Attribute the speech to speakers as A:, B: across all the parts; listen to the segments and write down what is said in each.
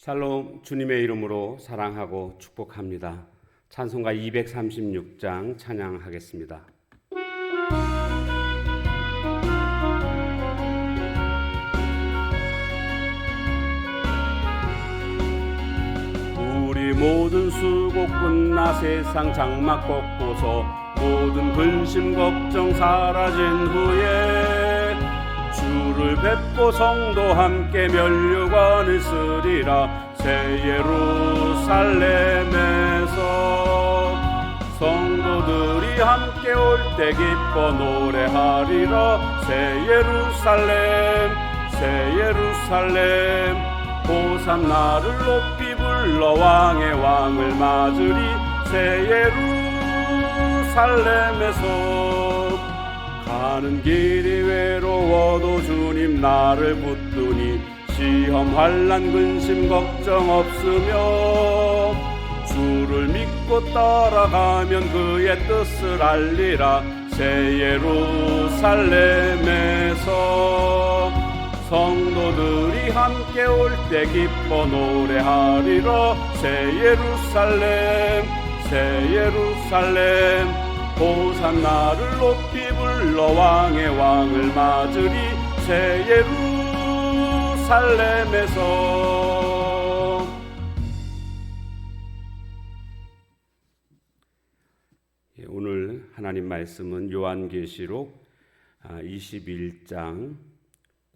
A: 샬롬, 주님의 이름으로 사랑하고 축복합니다. 찬송가 236장 찬양하겠습니다. 우리 모든 수고 끝나 세상 장막 꺾고서 모든 근심 걱정 사라진 후에 주를 뵙고 성도 함께 면류관을 쓰리라. 새 예루살렘에서 성도들이 함께 올 때 기뻐 노래하리라. 새 예루살렘 새 예루살렘 호산나를 높이 불러 왕의 왕을 맞으리. 새 예루살렘에서 가는 길이 외로워도 주님 나를 붙드니 시험 환난 근심 걱정 없으며 주를 믿고 따라가면 그의 뜻을 알리라. 새 예루살렘에서 성도들이 함께 올 때 기뻐 노래하리라. 새 예루살렘 새 예루살렘 호산나를 높이 불러 왕의 왕을 맞으리. 새 예루살렘에서. 오늘 하나님 말씀은 요한계시록 21장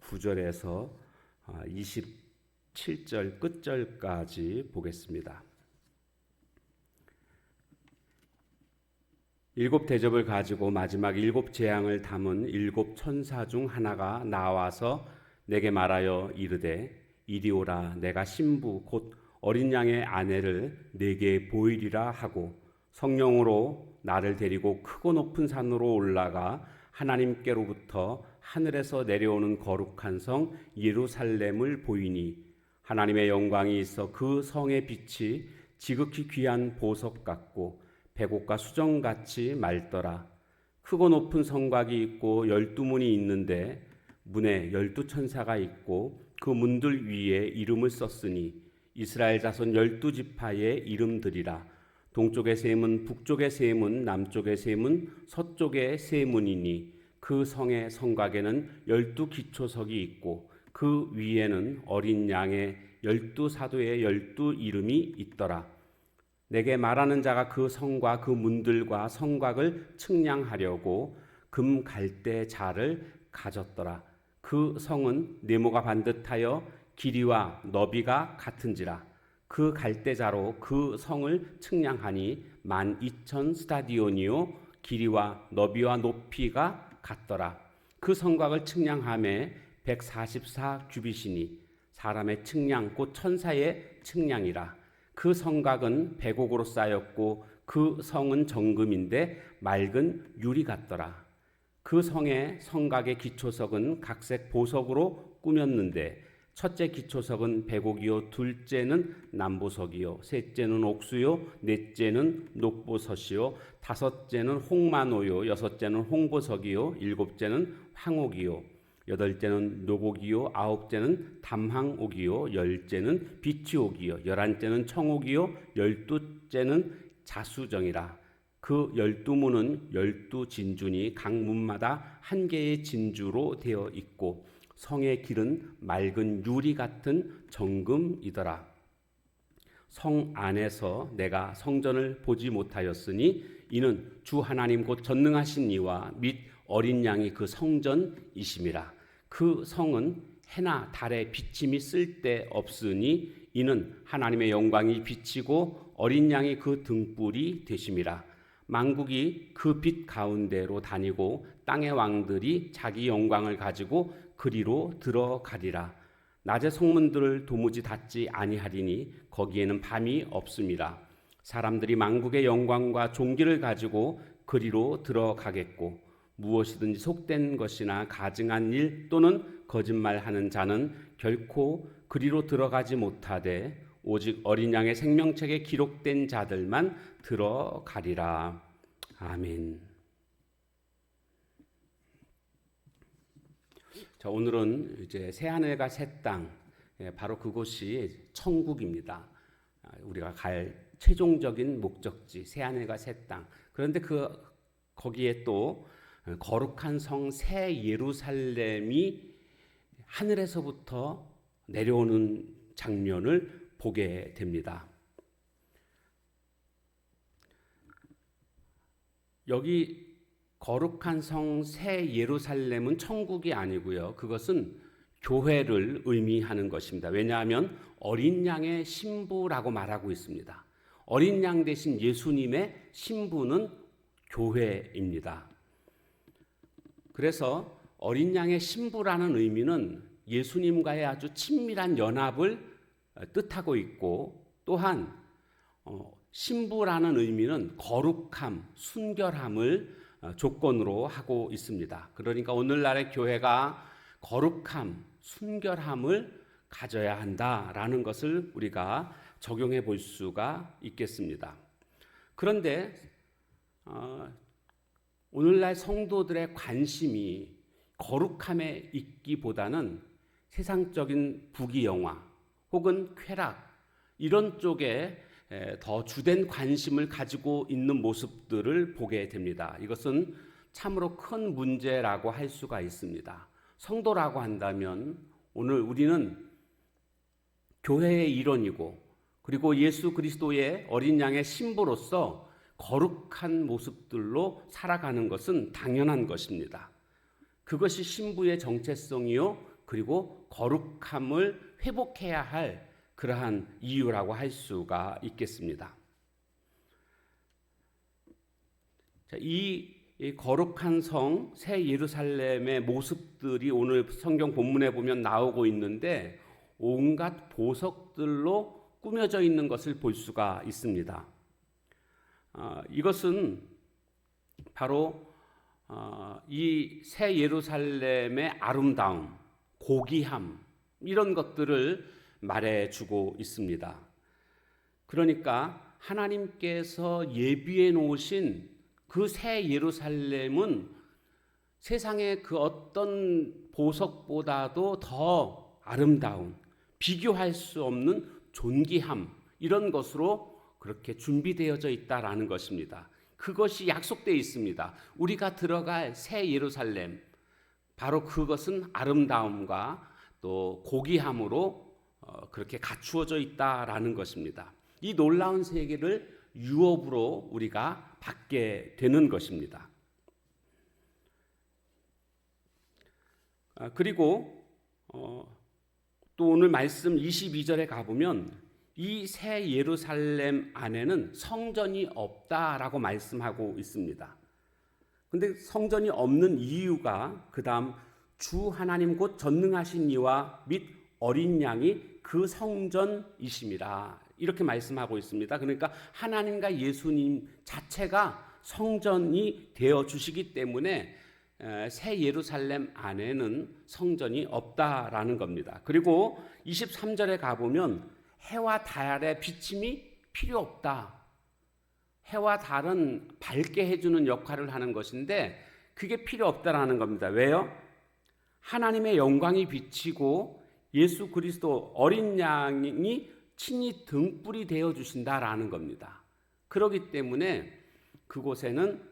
A: 9절에서 27절 끝절까지 보겠습니다. 일곱 대접을 가지고 마지막 일곱 재앙을 담은 일곱 천사 중 하나가 나와서 내게 말하여 이르되 이리 오라. 내가 신부 곧 어린 양의 아내를 내게 보이리라 하고 성령으로 나를 데리고 크고 높은 산으로 올라가 하나님께로부터 하늘에서 내려오는 거룩한 성 예루살렘을 보이니 하나님의 영광이 있어 그 성의 빛이 지극히 귀한 보석 같고 백옥과 수정같이 맑더라. 크고 높은 성곽이 있고 12문이 있는데 문에 12천사가 있고 그 문들 위에 이름을 썼으니 이스라엘 자손 12지파의 이름들이라. 동쪽의 세 문, 북쪽의 세 문, 남쪽의 세 문, 서쪽의 세 문이니 그 성의 성곽에는 12기초석이 있고 그 위에는 어린 양의 12사도의 12 이름이 있더라. 내게 말하는 자가 그 성과 그 문들과 성곽을 측량하려고 금 갈대 자를 가졌더라. 그 성은 네모가 반듯하여 길이와 너비가 같은지라. 그 갈대자로 그 성을 측량하니 12,000 스타디온이요 길이와 너비와 높이가 같더라. 그 성곽을 측량함에 144 규빗이니 사람의 측량 곧 천사의 측량이라. 그 성곽은 백옥으로 쌓였고 그 성은 정금인데 맑은 유리 같더라. 그 성의 성곽의 기초석은 각색 보석으로 꾸몄는데 첫째 기초석은 백옥이요 둘째는 남보석이요 셋째는 옥수요 넷째는 녹보석이요 다섯째는 홍마노요 여섯째는 홍보석이요 일곱째는 황옥이요 여덟째는 노곡이요 아홉째는 담황옥이요 열째는 비치옥이요 열한째는 청옥이요 열두째는 자수정이라. 그 12문은 12진주니 각 문마다 한 개의 진주로 되어 있고 성의 길은 맑은 유리 같은 정금이더라. 성 안에서 내가 성전을 보지 못하였으니 이는 주 하나님 곧 전능하신 이와 및 어린 양이 그 성전이심이라. 그 성은 해나 달의 비침이 쓸데 없으니 이는 하나님의 영광이 비치고 어린 양이 그 등불이 되심이라. 만국이 그 빛 가운데로 다니고 땅의 왕들이 자기 영광을 가지고 그리로 들어가리라. 낮의 성문들을 도무지 닫지 아니하리니 거기에는 밤이 없음이라. 사람들이 만국의 영광과 존귀를 가지고 그리로 들어가겠고 무엇이든지 속된 것이나 가증한 일 또는 거짓말하는 자는 결코 그리로 들어가지 못하되 오직 어린 양의 생명책에 기록된 자들만 들어가리라. 아멘. 자, 오늘은 이제 새하늘과 새 땅 바로 그곳이 천국입니다. 우리가 갈 최종적인 목적지, 새하늘과 새 땅. 그런데 거기에 또 거룩한 성 새 예루살렘이 하늘에서부터 내려오는 장면을 보게 됩니다. 여기 거룩한 성 새 예루살렘은 천국이 아니고요. 그것은 교회를 의미하는 것입니다. 왜냐하면 어린 양의 신부라고 말하고 있습니다. 어린 양 대신 예수님의 신부는 교회입니다. 그래서 어린 양의 신부라는 의미는 예수님과의 아주 친밀한 연합을 뜻하고 있고, 또한 신부라는 의미는 거룩함, 순결함을 조건으로 하고 있습니다. 그러니까 오늘날의 교회가 거룩함, 순결함을 가져야 한다라는 것을 우리가 적용해 볼 수가 있겠습니다. 그런데 오늘날 성도들의 관심이 거룩함에 있기보다는 세상적인 부귀영화 혹은 쾌락 이런 쪽에 더 주된 관심을 가지고 있는 모습들을 보게 됩니다. 이것은 참으로 큰 문제라고 할 수가 있습니다. 성도라고 한다면 오늘 우리는 교회의 일원이고, 그리고 예수 그리스도의 어린 양의 신부로서 거룩한 모습들로 살아가는 것은 당연한 것입니다. 그것이 신부의 정체성이요, 그리고 거룩함을 회복해야 할 그러한 이유라고 할 수가 있겠습니다. 이 거룩한 성 새 예루살렘의 모습들이 오늘 성경 본문에 보면 나오고 있는데 온갖 보석들로 꾸며져 있는 것을 볼 수가 있습니다. 이것은 바로 이 새 예루살렘의 아름다움, 고귀함 이런 것들을 말해주고 있습니다. 그러니까 하나님께서 예비해 놓으신 그 새 예루살렘은 세상의 그 어떤 보석보다도 더 아름다운, 비교할 수 없는 존귀함 이런 것으로 그렇게 준비되어져 있다라는 것입니다. 그것이 약속되어 있습니다. 우리가 들어갈 새 예루살렘, 바로 그것은 아름다움과 또 고귀함으로 그렇게 갖추어져 있다라는 것입니다. 이 놀라운 세계를 유업으로 우리가 받게 되는 것입니다. 그리고 또 오늘 말씀 22절에 가보면 이 새 예루살렘 안에는 성전이 없다라고 말씀하고 있습니다. 근데 성전이 없는 이유가 그 다음 주 하나님 곧 전능하신 이와 및 어린 양이 그 성전이심이라 이렇게 말씀하고 있습니다. 그러니까 하나님과 예수님 자체가 성전이 되어 주시기 때문에 새 예루살렘 안에는 성전이 없다라는 겁니다. 그리고 23절에 가보면 해와 달의 비침이 필요 없다. 해와 달은 밝게 해주는 역할을 하는 것인데 그게 필요 없다라는 겁니다. 왜요? 하나님의 영광이 비치고 예수 그리스도 어린 양이 친히 등불이 되어 주신다라는 겁니다. 그렇기 때문에 그곳에는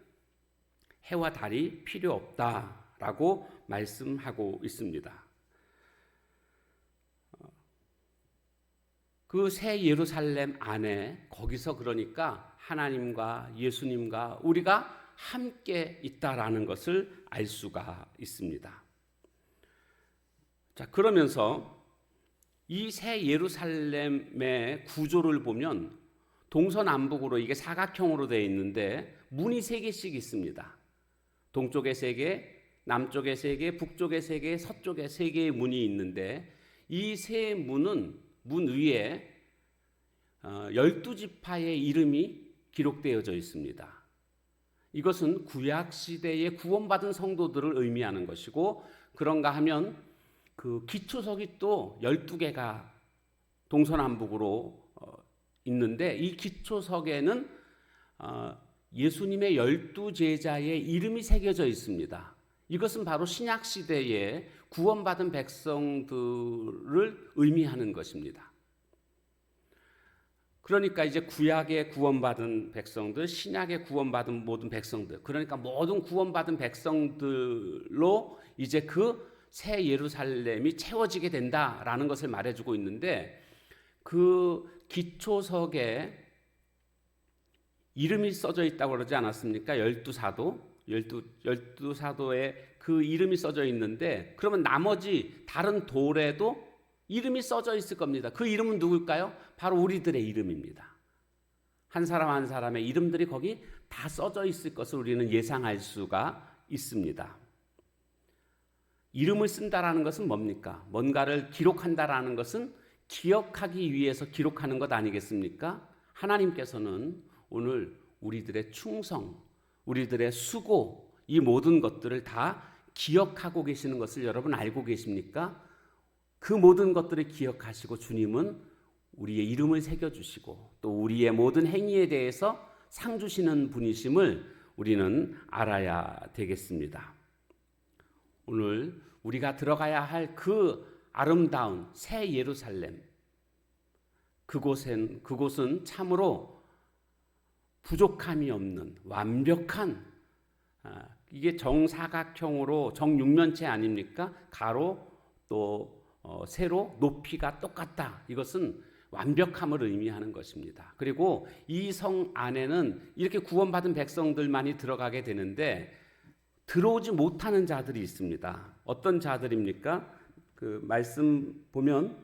A: 해와 달이 필요 없다라고 말씀하고 있습니다. 그 새 예루살렘 안에 거기서 그러니까 하나님과 예수님과 우리가 함께 있다라는 것을 알 수가 있습니다. 자, 그러면서 이 새 예루살렘의 구조를 보면 동서남북으로 이게 사각형으로 되어 있는데 문이 3개씩 있습니다. 동쪽에 3개, 남쪽에 3개, 북쪽에 3개, 서쪽에 3개의 문이 있는데 이 세 문은 문 위에 12지파의 이름이 기록되어져 있습니다. 이것은 구약시대에 구원받은 성도들을 의미하는 것이고, 그런가 하면 그 기초석이 또 12개가 동서남북으로 있는데 이 기초석에는 예수님의 12제자의 이름이 새겨져 있습니다. 이것은 바로 신약시대에 구원받은 백성들을 의미하는 것입니다. 그러니까 이제 구약에 구원받은 백성들, 신약에 구원받은 모든 백성들, 그러니까 모든 구원받은 백성들로 이제 그 새 예루살렘이 채워지게 된다라는 것을 말해주고 있는데, 그 기초석에 이름이 써져 있다고 그러지 않았습니까? 열두 사도에 그 이름이 써져 있는데, 그러면 나머지 다른 돌에도 이름이 써져 있을 겁니다. 그 이름은 누굴까요? 바로 우리들의 이름입니다. 한 사람 한 사람의 이름들이 거기 다 써져 있을 것을 우리는 예상할 수가 있습니다. 이름을 쓴다라는 것은 뭡니까? 뭔가를 기록한다라는 것은 기억하기 위해서 기록하는 것 아니겠습니까? 하나님께서는 오늘 우리들의 충성, 우리들의 수고, 이 모든 것들을 다 기억하고 계시는 것을 여러분 알고 계십니까? 그 모든 것들을 기억하시고 주님은 우리의 이름을 새겨주시고 또 우리의 모든 행위에 대해서 상 주시는 분이심을 우리는 알아야 되겠습니다. 오늘 우리가 들어가야 할 그 아름다운 새 예루살렘, 그곳은 참으로 부족함이 없는 완벽한, 이게 정사각형으로 정육면체 아닙니까? 가로 또 세로 높이가 똑같다. 이것은 완벽함을 의미하는 것입니다. 그리고 이 성 안에는 이렇게 구원받은 백성들만이 들어가게 되는데 들어오지 못하는 자들이 있습니다. 어떤 자들입니까? 그 말씀 보면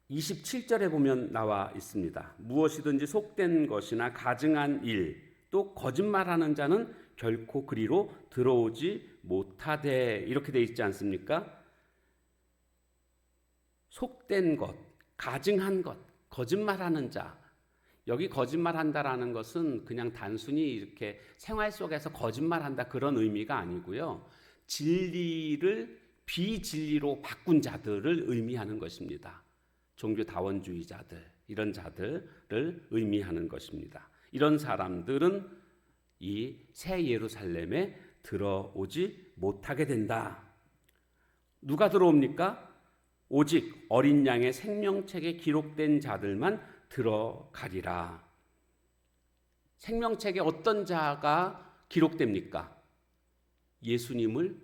A: 27절에 보면 나와 있습니다. 무엇이든지 속된 것이나 가증한 일, 또 거짓말하는 자는 결코 그리로 들어오지 못하되, 이렇게 돼 있지 않습니까? 속된 것, 가증한 것, 거짓말하는 자. 여기 거짓말한다라는 것은 그냥 단순히 이렇게 생활 속에서 거짓말한다 그런 의미가 아니고요. 진리를 비진리로 바꾼 자들을 의미하는 것입니다. 종교다원주의자들, 이런 자들을 의미하는 것입니다. 이런 사람들은 이 새 예루살렘에 들어오지 못하게 된다. 누가 들어옵니까? 오직 어린 양의 생명책에 기록된 자들만 들어가리라. 생명책에 어떤 자가 기록됩니까? 예수님을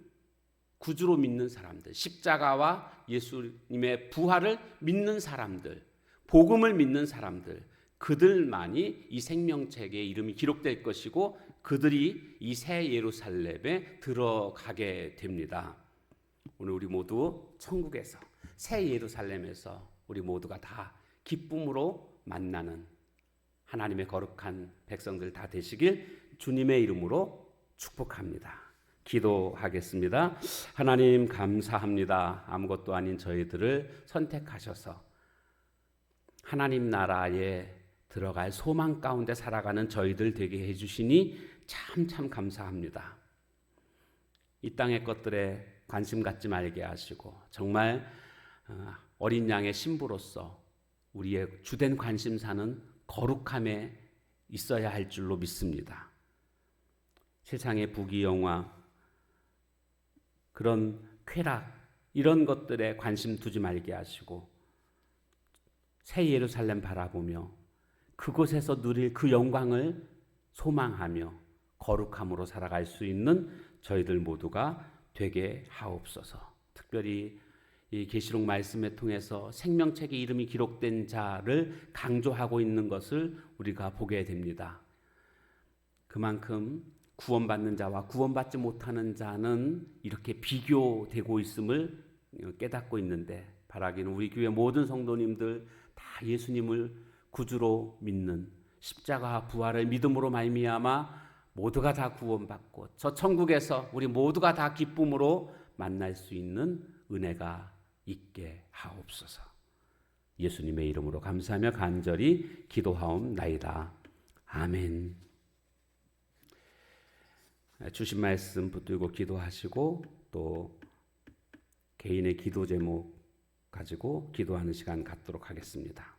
A: 구주로 믿는 사람들, 십자가와 예수님의 부활을 믿는 사람들, 복음을 믿는 사람들, 그들만이 이 생명책에 이름이 기록될 것이고 그들이 이 새 예루살렘에 들어가게 됩니다. 오늘 우리 모두 천국에서, 새 예루살렘에서 우리 모두가 다 기쁨으로 만나는 하나님의 거룩한 백성들 다 되시길 주님의 이름으로 축복합니다. 기도하겠습니다. 하나님 감사합니다. 아무것도 아닌 저희들을 선택하셔서 하나님 나라에 들어갈 소망 가운데 살아가는 저희들 되게 해주시니 참 감사합니다. 이 땅의 것들에 관심 갖지 말게 하시고 정말 어린 양의 신부로서 우리의 주된 관심사는 거룩함에 있어야 할 줄로 믿습니다. 세상의 부귀영화, 그런 쾌락, 이런 것들에 관심 두지 말게 하시고 새 예루살렘 바라보며 그곳에서 누릴 그 영광을 소망하며 거룩함으로 살아갈 수 있는 저희들 모두가 되게 하옵소서. 특별히 이 계시록 말씀을 통해서 생명책에 이름이 기록된 자를 강조하고 있는 것을 우리가 보게 됩니다. 그만큼 구원받는 자와 구원받지 못하는 자는 이렇게 비교되고 있음을 깨닫고 있는데, 바라기는 우리 교회 모든 성도님들 다 예수님을 구주로 믿는, 십자가 부활을 믿음으로 말미암아 모두가 다 구원받고 저 천국에서 우리 모두가 다 기쁨으로 만날 수 있는 은혜가 있게 하옵소서. 예수님의 이름으로 감사하며 간절히 기도하옵나이다. 아멘. 주신 말씀 붙들고 기도하시고 또 개인의 기도 제목 가지고 기도하는 시간 갖도록 하겠습니다.